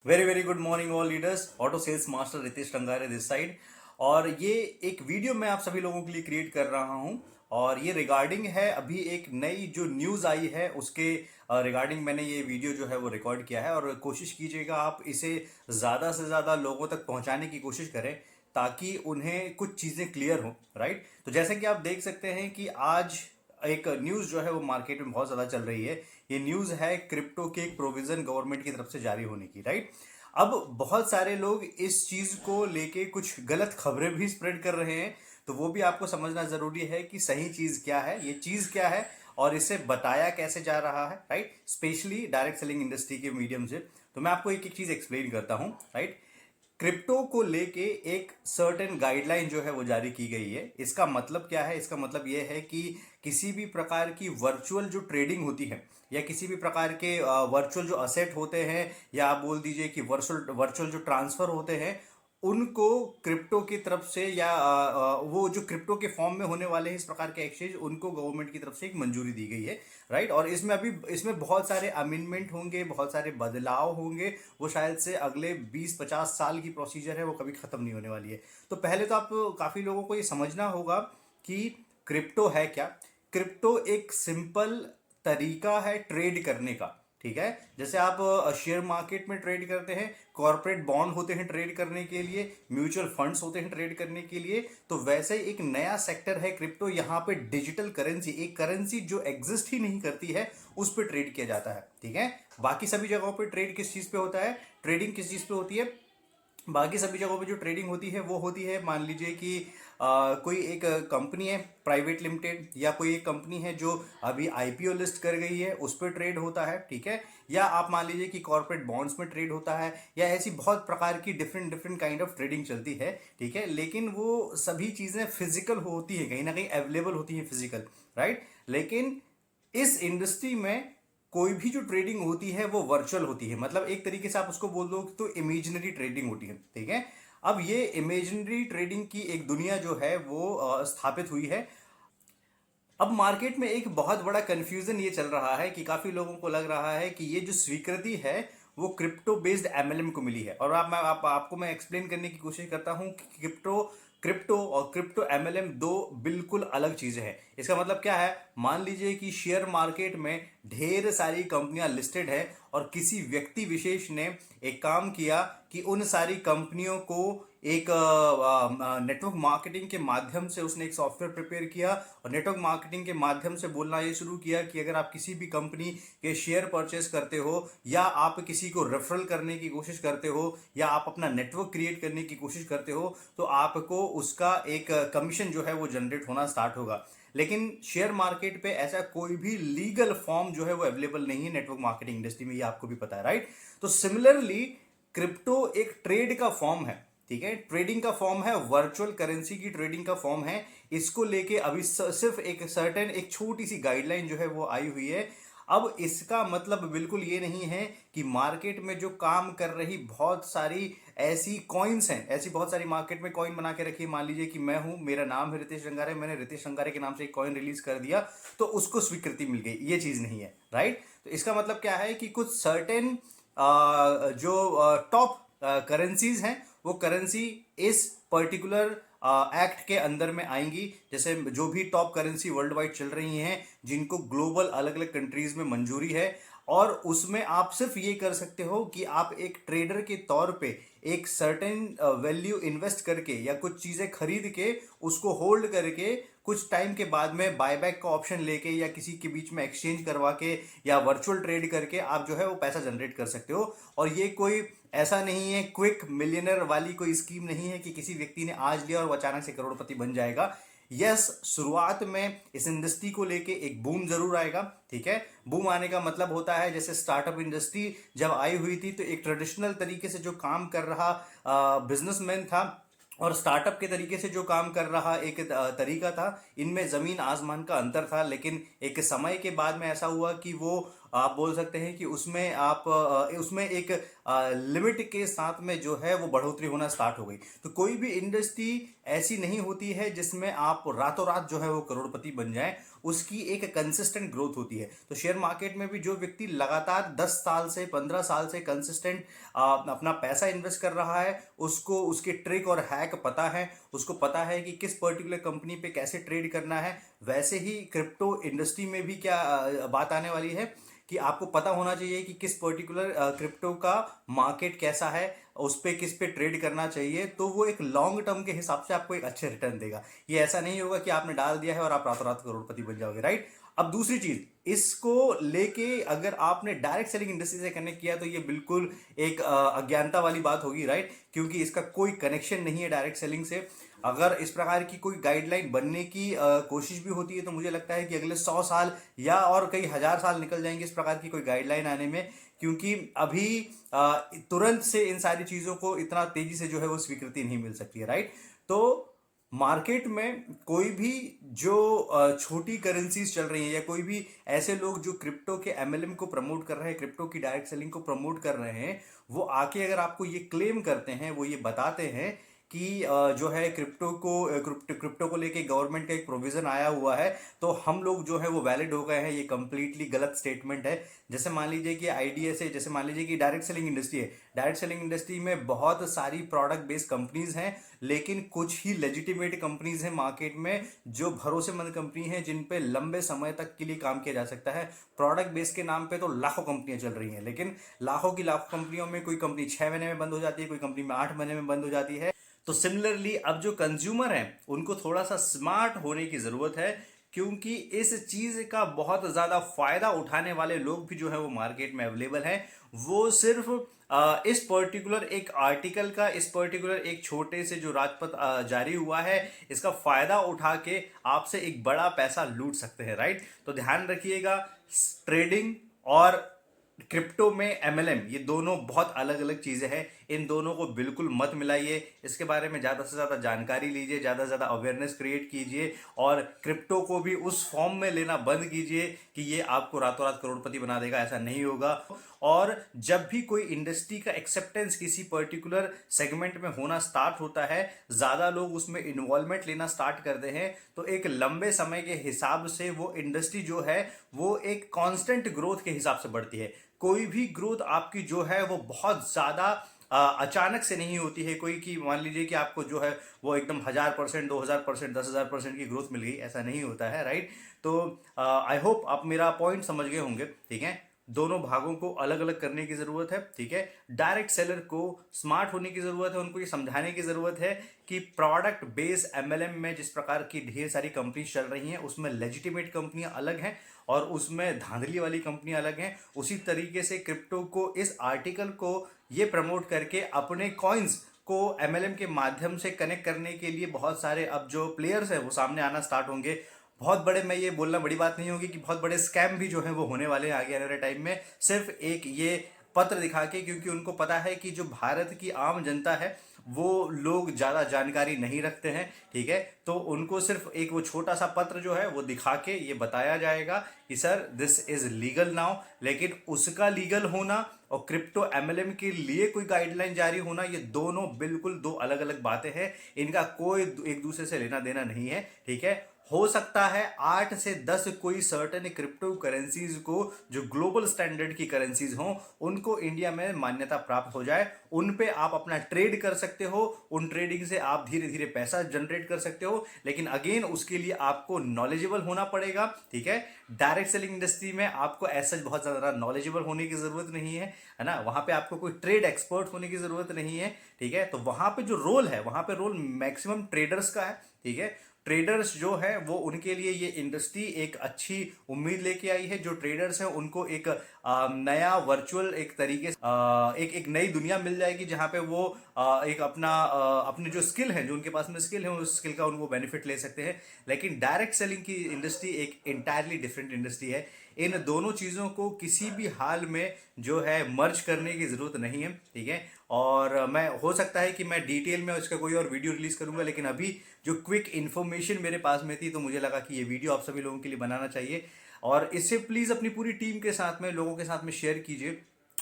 Very very good morning all leaders. Auto sales master Ritesh Rangare this side. और ये एक video मैं आप सभी लोगों के लिए क्रिएट कर रहा हूं और ये रिगार्डिंग है अभी एक नई जो न्यूज़ आई है उसके रिगार्डिंग मैंने ये वीडियो जो है वो रिकॉर्ड किया है। और कोशिश कीजिएगा आप इसे ज़्यादा से ज़्यादा लोगों तक पहुंचाने की कोशिश करें ताकि उन्हें कुछ चीज़ें क्लियर हो। राइट, तो जैसे कि आप देख सकते हैं कि आज एक न्यूज़ जो है वो मार्केट में बहुत ज़्यादा चल रही है। ये न्यूज़ है क्रिप्टो के एक प्रोविज़न गवर्नमेंट की तरफ से जारी होने की। राइट, अब बहुत सारे लोग इस चीज़ को लेके कुछ गलत खबरें भी स्प्रेड कर रहे हैं, तो वो भी आपको समझना ज़रूरी है कि सही चीज़ क्या है, ये चीज़ क्या है और इसे बताया कैसे जा रहा है। Right, specially direct selling industry के मीडियम से। तो मैं आपको एक एक चीज़ एक्सप्लेन करता हूँ। राइट, क्रिप्टो को लेके एक सर्टेन गाइडलाइन जो है वो जारी की गई है। इसका मतलब क्या है? इसका मतलब ये है कि किसी भी प्रकार की वर्चुअल जो ट्रेडिंग होती है या किसी भी प्रकार के वर्चुअल जो असेट होते हैं या आप बोल दीजिए कि वर्चुअल वर्चुअल जो ट्रांसफर होते हैं उनको क्रिप्टो की तरफ से या वो जो क्रिप्टो के फॉर्म में होने वाले हैं इस प्रकार के एक्सचेंज, उनको गवर्नमेंट की तरफ से एक मंजूरी दी गई है। राइट, और इसमें बहुत सारे अमेंडमेंट होंगे, बहुत सारे बदलाव होंगे। वो शायद से अगले 20-50 साल की प्रोसीजर है, वो कभी खत्म नहीं होने वाली है। तो पहले तो आप काफ़ी लोगों को ये समझना होगा कि क्रिप्टो है क्या। क्रिप्टो एक सिंपल तरीका है ट्रेड करने का। ठीक है, जैसे आप शेयर मार्केट में ट्रेड करते हैं, कॉर्पोरेट बॉन्ड होते हैं ट्रेड करने के लिए, म्यूचुअल फंड्स होते हैं ट्रेड करने के लिए, तो वैसे ही एक नया सेक्टर है क्रिप्टो। यहाँ पे डिजिटल करेंसी, एक करेंसी जो एग्जिस्ट ही नहीं करती है, उस पर ट्रेड किया जाता है। ठीक है, बाकी सभी जगहों पे ट्रेड किस चीज़ पे होता है, ट्रेडिंग किस चीज़ पे होती है? बाकी सभी जगहों पे जो ट्रेडिंग होती है वो होती है, मान लीजिए कि कोई एक कंपनी है प्राइवेट लिमिटेड, या कोई एक कंपनी है जो अभी आईपीओ लिस्ट कर गई है, उस पर ट्रेड होता है। ठीक है, या आप मान लीजिए कि कॉर्पोरेट बॉन्ड्स में ट्रेड होता है, या ऐसी बहुत प्रकार की different different kind of trading चलती है। ठीक है, लेकिन वो सभी चीज़ें फिजिकल होती है, कहीं ना कहीं अवेलेबल होती है फिजिकल। राइट, लेकिन इस इंडस्ट्री में कोई भी जो ट्रेडिंग होती है वो वर्चुअल होती है। मतलब एक तरीके से आप उसको बोल दो तो इमेजिनरी ट्रेडिंग होती है। ठीक है, अब ये इमेजिनरी ट्रेडिंग की एक दुनिया जो है वो स्थापित हुई है। अब मार्केट में एक बहुत बड़ा कंफ्यूजन ये चल रहा है कि काफी लोगों को लग रहा है कि ये जो स्वीकृति है वो क्रिप्टो बेस्ड एमएलएम को मिली है। और आपको मैं एक्सप्लेन करने की कोशिश करता हूं कि क्रिप्टो क्रिप्टो और क्रिप्टो एमएलएम दो बिल्कुल अलग चीजें हैं। इसका मतलब क्या है? मान लीजिए कि शेयर मार्केट में ढेर सारी कंपनियां लिस्टेड है और किसी व्यक्ति विशेष ने एक काम किया कि उन सारी कंपनियों को एक नेटवर्क मार्केटिंग के माध्यम से उसने एक सॉफ्टवेयर प्रिपेयर किया और नेटवर्क मार्केटिंग के माध्यम से बोलना ये शुरू किया कि अगर आप किसी भी कंपनी के शेयर परचेस करते हो या आप किसी को रेफरल करने की कोशिश करते हो या आप अपना नेटवर्क क्रिएट करने की कोशिश करते हो तो आपको उसका एक कमीशन जो है वो जनरेट होना स्टार्ट होगा। लेकिन शेयर मार्केट पे ऐसा कोई भी लीगल फॉर्म जो है वो अवेलेबल नहीं है नेटवर्क मार्केटिंग इंडस्ट्री में, ये आपको भी पता है। राइट, तो सिमिलरली क्रिप्टो एक ट्रेड का फॉर्म है। ठीक है, ट्रेडिंग का फॉर्म है, वर्चुअल करेंसी की ट्रेडिंग का फॉर्म है। इसको लेके अभी सिर्फ एक सर्टेन एक छोटी सी गाइडलाइन जो है वो आई हुई है। अब इसका मतलब बिल्कुल ये नहीं है कि मार्केट में जो काम कर रही बहुत सारी ऐसी कॉइन्स हैं, ऐसी बहुत सारी मार्केट में कॉइन बना के रखी। मान लीजिए कि मैं हूं, मेरा नाम है रितेश रंगारे, मैंने रितेश रंगारे के नाम से एक कॉइन रिलीज कर दिया तो उसको स्वीकृति मिल गई, ये चीज नहीं है। राइट, तो इसका मतलब क्या है कि कुछ सर्टेन जो टॉप करेंसीज हैं वो करेंसी इस पर्टिकुलर एक्ट के अंदर में आएंगी। जैसे जो भी टॉप करेंसी वर्ल्ड वाइड चल रही हैं जिनको ग्लोबल अलग अलग कंट्रीज में मंजूरी है, और उसमें आप सिर्फ ये कर सकते हो कि आप एक ट्रेडर के तौर पे एक सर्टेन वैल्यू इन्वेस्ट करके या कुछ चीज़ें खरीद के उसको होल्ड करके कुछ टाइम के बाद में बायबैक का ऑप्शन लेके या किसी के बीच में एक्सचेंज करवा के या वर्चुअल ट्रेड करके आप जो है वो पैसा जनरेट कर सकते हो। और ये कोई ऐसा नहीं है, क्विक मिलियनर वाली कोई स्कीम नहीं है कि किसी व्यक्ति ने आज लिया और वो अचानक से करोड़पति बन जाएगा। यस, शुरुआत में इस इंडस्ट्री को लेके एक बूम जरूर आएगा। ठीक है, बूम आने का मतलब होता है जैसे स्टार्टअप इंडस्ट्री जब आई हुई थी तो एक ट्रेडिशनल तरीके से जो काम कर रहा बिजनेसमैन था और स्टार्टअप के तरीके से जो काम कर रहा एक तरीका था, इनमें ज़मीन आसमान का अंतर था। लेकिन एक समय के बाद में ऐसा हुआ कि वो आप बोल सकते हैं कि उसमें आप उसमें एक लिमिट के साथ में जो है वो बढ़ोतरी होना स्टार्ट हो गई। तो कोई भी इंडस्ट्री ऐसी नहीं होती है जिसमें आप रातों रात जो है वो करोड़पति बन जाए, उसकी एक कंसिस्टेंट ग्रोथ होती है। तो शेयर मार्केट में भी जो व्यक्ति लगातार 10 साल से 15 साल से कंसिस्टेंट अपना पैसा इन्वेस्ट कर रहा है, उसको उसके ट्रिक और हैक पता है, उसको पता है कि किस पर्टिकुलर कंपनी पे कैसे ट्रेड करना है। वैसे ही क्रिप्टो इंडस्ट्री में भी क्या बात आने वाली है कि आपको पता होना चाहिए कि किस पर्टिकुलर क्रिप्टो का मार्केट कैसा है, उस पे किस पे ट्रेड करना चाहिए। तो वो एक लॉन्ग टर्म के हिसाब से आपको एक अच्छे रिटर्न देगा। ये ऐसा नहीं होगा कि आपने डाल दिया है और आप रातों रात करोड़पति बन जाओगे, राइट। अब दूसरी चीज, इसको लेके अगर आपने डायरेक्ट सेलिंग इंडस्ट्री से कनेक्ट किया तो ये बिल्कुल एक अज्ञानता वाली बात होगी, राइट, क्योंकि इसका कोई कनेक्शन नहीं है डायरेक्ट सेलिंग से। अगर इस प्रकार की कोई गाइडलाइन बनने की कोशिश भी होती है तो मुझे लगता है कि अगले 100 साल या और कई हजार साल निकल जाएंगे इस प्रकार की कोई गाइडलाइन आने में, क्योंकि अभी तुरंत से इन सारी चीजों को इतना तेजी से जो है वो स्वीकृति नहीं मिल सकती है, राइट। तो मार्केट में कोई भी जो छोटी करेंसीज चल रही हैं या कोई भी ऐसे लोग जो क्रिप्टो के एमएलएम को प्रमोट कर रहे हैं, क्रिप्टो की डायरेक्ट सेलिंग को प्रमोट कर रहे हैं, वो आके अगर आपको ये क्लेम करते हैं, वो ये बताते हैं कि जो है क्रिप्टो को लेके गवर्नमेंट का एक प्रोविजन आया हुआ है तो हम लोग जो है वो वैलिड हो गए हैं, ये कंप्लीटली गलत स्टेटमेंट है। जैसे मान लीजिए कि आईडीएस है, जैसे मान लीजिए कि डायरेक्ट सेलिंग इंडस्ट्री है, डायरेक्ट सेलिंग इंडस्ट्री में बहुत सारी प्रोडक्ट बेस्ड कंपनीज हैं, लेकिन कुछ ही लेजिटिमेट कंपनीज हैं मार्केट में जो भरोसेमंद कंपनी है, जिन पे लंबे समय तक के लिए काम किया जा सकता है। प्रोडक्ट बेस के नाम पे तो लाखों कंपनियां चल रही हैं, लेकिन लाखों की लाखों कंपनियों में कोई कंपनी 6 महीने में बंद हो जाती है, कोई कंपनी में 8 महीने में बंद हो जाती है। तो सिमिलरली अब जो कंज्यूमर हैं उनको थोड़ा सा स्मार्ट होने की जरूरत है, क्योंकि इस चीज का बहुत ज्यादा फायदा उठाने वाले लोग भी जो है वो मार्केट में अवेलेबल हैं। वो सिर्फ इस पर्टिकुलर एक आर्टिकल का, इस पर्टिकुलर एक छोटे से जो राजपथ जारी हुआ है, इसका फायदा उठा के आपसे एक बड़ा पैसा लूट सकते हैं, राइट। तो ध्यान रखिएगा, ट्रेडिंग और क्रिप्टो में एमएलएम ये दोनों बहुत अलग अलग चीजें हैं। इन दोनों को बिल्कुल मत मिलाइए। इसके बारे में ज्यादा से ज्यादा जानकारी लीजिए, ज्यादा से ज्यादा अवेयरनेस क्रिएट कीजिए और क्रिप्टो को भी उस फॉर्म में लेना बंद कीजिए कि ये आपको रातों रात करोड़पति बना देगा। ऐसा नहीं होगा। और जब भी कोई इंडस्ट्री का एक्सेप्टेंस किसी पर्टिकुलर सेगमेंट में होना स्टार्ट होता है, ज्यादा लोग उसमें इन्वॉल्वमेंट लेना स्टार्ट करते हैं, तो एक लंबे समय के हिसाब से वो इंडस्ट्री जो है वो एक कांस्टेंट ग्रोथ के हिसाब से बढ़ती है। कोई भी ग्रोथ आपकी जो है वो बहुत ज्यादा अचानक से नहीं होती है। कोई की मान लीजिए कि आपको जो है वो एकदम 1000%, 2000%, 10,000% की ग्रोथ मिल गई, ऐसा नहीं होता है, राइट। तो आई होप आप मेरा पॉइंट समझ गए होंगे, ठीक है। दोनों भागों को अलग अलग करने की जरूरत है, ठीक है। डायरेक्ट सेलर को स्मार्ट होने की जरूरत है, उनको ये समझाने की जरूरत है कि प्रोडक्ट बेस एमएलएम में जिस प्रकार की ढेर सारी कंपनी चल रही हैं, उसमें लेजिटिमेट कंपनियां अलग हैं और उसमें धांधली वाली कंपनियां अलग हैं। उसी तरीके से क्रिप्टो को, इस आर्टिकल को ये प्रमोट करके अपने कॉइन्स को एमएलएम के माध्यम से कनेक्ट करने के लिए बहुत सारे अब जो प्लेयर्स हैं वो सामने आना स्टार्ट होंगे। बहुत बड़े, मैं ये बोलना बड़ी बात नहीं होगी कि बहुत बड़े स्कैम भी जो है वो होने वाले हैं आगे आने वाले टाइम में, सिर्फ एक ये पत्र दिखा के, क्योंकि उनको पता है कि जो भारत की आम जनता है वो लोग ज़्यादा जानकारी नहीं रखते हैं, ठीक है। तो उनको सिर्फ एक वो छोटा सा पत्र जो है वो दिखा के ये बताया जाएगा कि sir this is legal now, लेकिन उसका लीगल होना और क्रिप्टो एमएलएम के लिए कोई गाइडलाइन जारी होना, ये दोनों बिल्कुल दो अलग अलग बातें हैं। इनका कोई एक दूसरे से लेना देना नहीं है, ठीक है। हो सकता है 8 से 10 कोई सर्टेन क्रिप्टो करेंसीज को, जो ग्लोबल स्टैंडर्ड की करेंसीज हों, उनको इंडिया में मान्यता प्राप्त हो जाए, उन पे आप अपना ट्रेड कर सकते हो, उन ट्रेडिंग से आप धीरे धीरे पैसा जनरेट कर सकते हो, लेकिन अगेन उसके लिए आपको नॉलेजेबल होना पड़ेगा, ठीक है। डायरेक्ट सेलिंग इंडस्ट्री में आपको ऐसा बहुत ज्यादा नॉलेजेबल होने की जरूरत नहीं है ना। वहां पे आपको कोई ट्रेड एक्सपर्ट होने की जरूरत नहीं है, ठीक है। तो वहां पे जो रोल है, वहां पे रोल मैक्सिमम ट्रेडर्स का है, ठीक है। ट्रेडर्स जो है वो, उनके लिए ये इंडस्ट्री एक अच्छी उम्मीद लेके आई है। जो ट्रेडर्स हैं उनको एक नया वर्चुअल एक तरीके से एक नई दुनिया मिल जाएगी, जहां पे वो एक अपने जो स्किल है, जो उनके पास में स्किल है, उस स्किल का उनको बेनिफिट ले सकते हैं। लेकिन डायरेक्ट सेलिंग की इंडस्ट्री एक इंटायरली डिफरेंट इंडस्ट्री है। इन दोनों चीज़ों को किसी भी हाल में जो है मर्ज करने की ज़रूरत नहीं है, ठीक है। और मैं, हो सकता है कि मैं डिटेल में उसका कोई और वीडियो रिलीज़ करूंगा, लेकिन अभी जो क्विक इन्फॉर्मेशन मेरे पास में थी तो मुझे लगा कि ये वीडियो आप सभी लोगों के लिए बनाना चाहिए। और इसे प्लीज़ अपनी पूरी टीम के साथ में, लोगों के साथ में शेयर कीजिए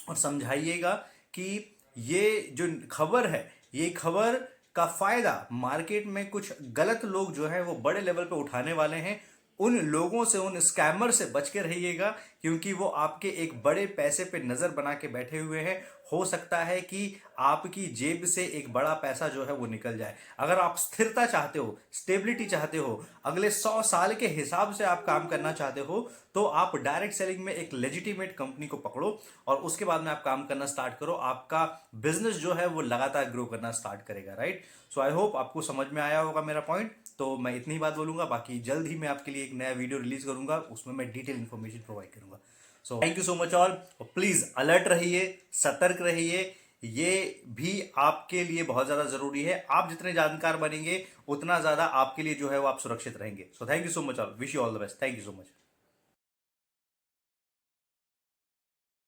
और समझाइएगा कि ये जो खबर है, ये खबर का फायदा मार्केट में कुछ गलत लोग जो है वो बड़े लेवल पे उठाने वाले हैं। उन लोगों से, उन स्कैमर से बच के रहिएगा, क्योंकि वो आपके एक बड़े पैसे पे नजर बना के बैठे हुए हैं। हो सकता है कि आपकी जेब से एक बड़ा पैसा जो है वो निकल जाए। अगर आप स्थिरता चाहते हो, स्टेबिलिटी चाहते हो, अगले 100 साल के हिसाब से आप काम करना चाहते हो, तो आप डायरेक्ट सेलिंग में एक लेजिटिमेट कंपनी को पकड़ो और उसके बाद में आप काम करना स्टार्ट करो। आपका बिजनेस जो है वो लगातार ग्रो करना स्टार्ट करेगा, राइट। सो आई होप आपको समझ में आया होगा मेरा पॉइंट। तो मैं इतनी ही बात बोलूंगा, बाकी जल्द ही मैं आपके लिए एक नया वीडियो रिलीज करूंगा, उसमें मैं डिटेल इन्फॉर्मेशन प्रोवाइड करूंगा। So thank you so much all. Please alert रहिए, सतर्क रहिए, ये भी आपके लिए बहुत ज्यादा जरूरी है। आप जितने जानकार बनेंगे उतना ज्यादा आपके लिए जो है वो आप सुरक्षित रहेंगे। So thank you so much all, wish you all the best, thank you so much.